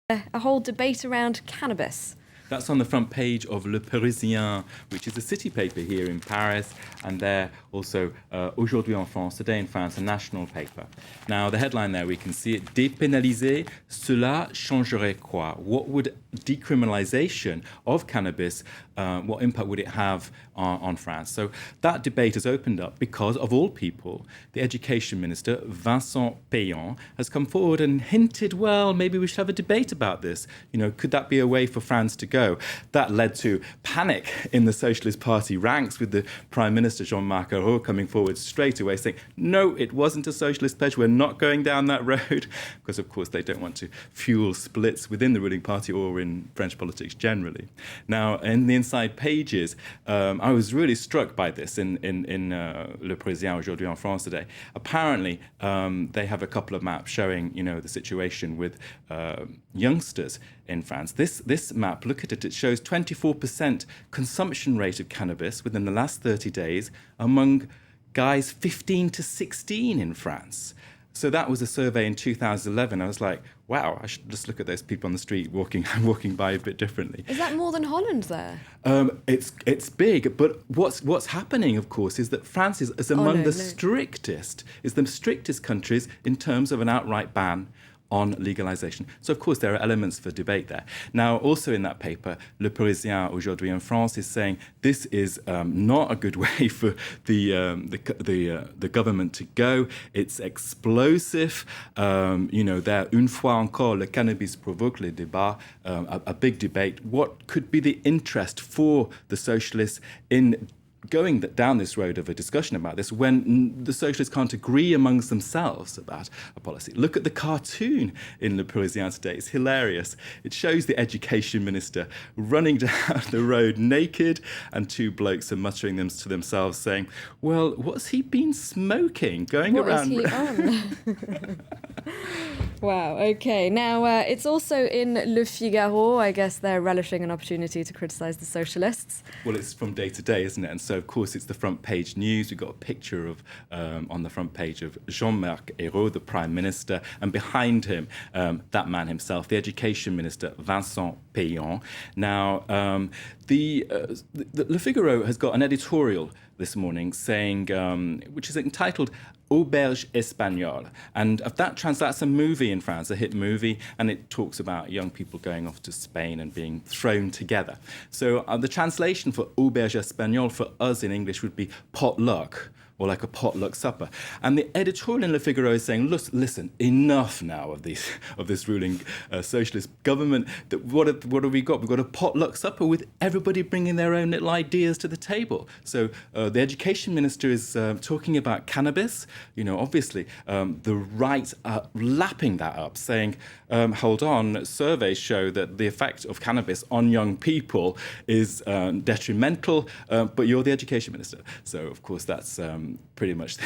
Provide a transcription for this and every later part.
A whole debate around cannabis. That's on the front page of Le Parisien, which is a city paper here in Paris, and they're also Aujourd'hui en France, Today in France, a national paper. Now, the headline there, we can see it, Dépénaliser, cela changerait quoi? What would decriminalisation of cannabis, what impact would it have on France? So that debate has opened up because, of all people, the Education Minister, Vincent Payon, has come forward and hinted, well, maybe we should have a debate about this. You know, could that be a way for France to go? That led to panic in the Socialist Party ranks, with the Prime Minister, Jean-Marc Ayrault, coming forward straight away saying, no, it wasn't a socialist pledge, we're not going down that road, because, of course, they don't want to fuel splits within the ruling party or in French politics generally. Now, in the inside pages, I was really struck by this in Le Parisien Aujourd'hui en France today. Apparently, they have a couple of maps showing, you know, the situation with youngsters in France. This map, look at it, it shows 24% consumption rate of cannabis within the last 30 days among guys 15 to 16 in France. So that was a survey in 2011. I was like, wow, I should just look at those people on the street walking by a bit differently. Is that more than Holland there? It's big, but what's happening, of course, is that France is among the strictest countries in terms of an outright ban on legalisation. So, of course, there are elements for debate there. Now, also in that paper, Le Parisien Aujourd'hui en France is saying this is not a good way for the government to go. It's explosive. You know, there, une fois encore, le cannabis provoque les débats, a big debate. What could be the interest for the socialists in going down this road of a discussion about this when the socialists can't agree amongst themselves about a policy? Look at the cartoon in Le Parisien today. It's hilarious. It shows the education minister running down the road naked, and two blokes are muttering them to themselves saying, well, what's he been smoking? Going around. What is he on? Wow, okay. Now, it's also in Le Figaro. I guess they're relishing an opportunity to criticise the socialists. Well, it's from day to day, isn't it? And so, of course, it's the front page news. We've got a picture of, on the front page, of Jean-Marc Ayrault, the Prime Minister, and behind him, that man himself, the Education Minister, Vincent Payon. Now, the Le Figaro has got an editorial this morning saying, which is entitled Auberge Espagnole. And of that that's a movie in France, a hit movie, and it talks about young people going off to Spain and being thrown together. So the translation for Auberge Espagnole for us in English would be potluck, or like a potluck supper. And the editorial in Le Figaro is saying, listen, enough now of this ruling socialist government. What have we got? We've got a potluck supper with everybody bringing their own little ideas to the table. So the education minister is talking about cannabis. You know, obviously, the right are lapping that up, saying, hold on, surveys show that the effect of cannabis on young people is detrimental, but you're the education minister. So, of course, that's pretty much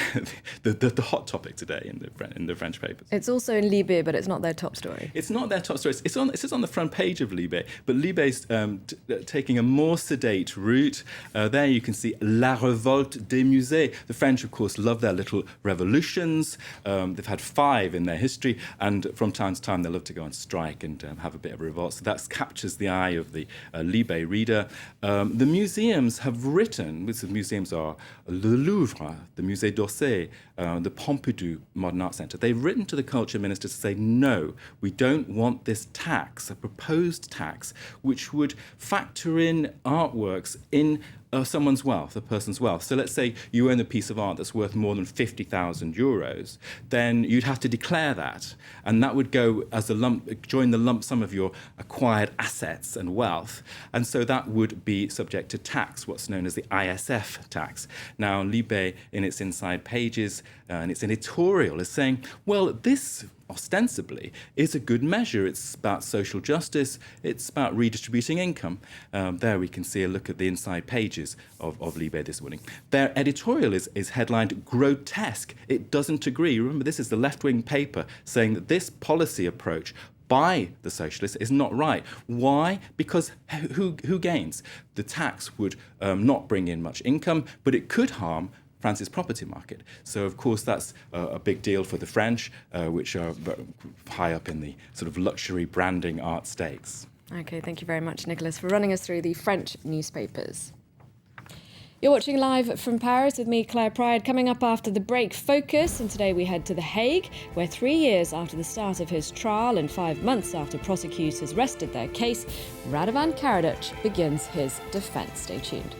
the hot topic today in the French papers. It's also in Libé, but it's not their top story. It's not their top story. It is on the front page of Libé, but Libé's taking a more sedate route. There you can see La Révolte des Musées. The French, of course, love their little revolutions. They've had 5 in their history, and from time to time they love to go on strike and have a bit of a revolt. So that captures the eye of the Libé reader. The museums have written, which the museums are Le Louvre, the Musée d'Orsay, the Pompidou Modern Art Centre. They've written to the culture minister to say, no, we don't want this tax, a proposed tax, which would factor in artworks in someone's wealth, a person's wealth. So let's say you own a piece of art that's worth more than 50,000 euros, then you'd have to declare that. And that would go as a lump, join the lump sum of your acquired assets and wealth. And so that would be subject to tax, what's known as the ISF tax. Now, Libé, in its inside pages, and its editorial, is saying, well, this ostensibly is a good measure. It's about social justice. It's about redistributing income. There we can see a look at the inside pages of Libé this morning. Their editorial is headlined grotesque. It doesn't agree. Remember, this is the left-wing paper saying that this policy approach by the socialists is not right. Why? Because who gains? The tax would not bring in much income, but it could harm France's property market. So, of course, that's a big deal for the French, which are high up in the sort of luxury branding art stakes. Okay, thank you very much, Nicholas, for running us through the French newspapers. You're watching Live from Paris with me, Claire Pride. Coming up after the break, Focus, and today we head to The Hague, where 3 years after the start of his trial and 5 months after prosecutors rested their case, Radovan Karadzic begins his defence. Stay tuned.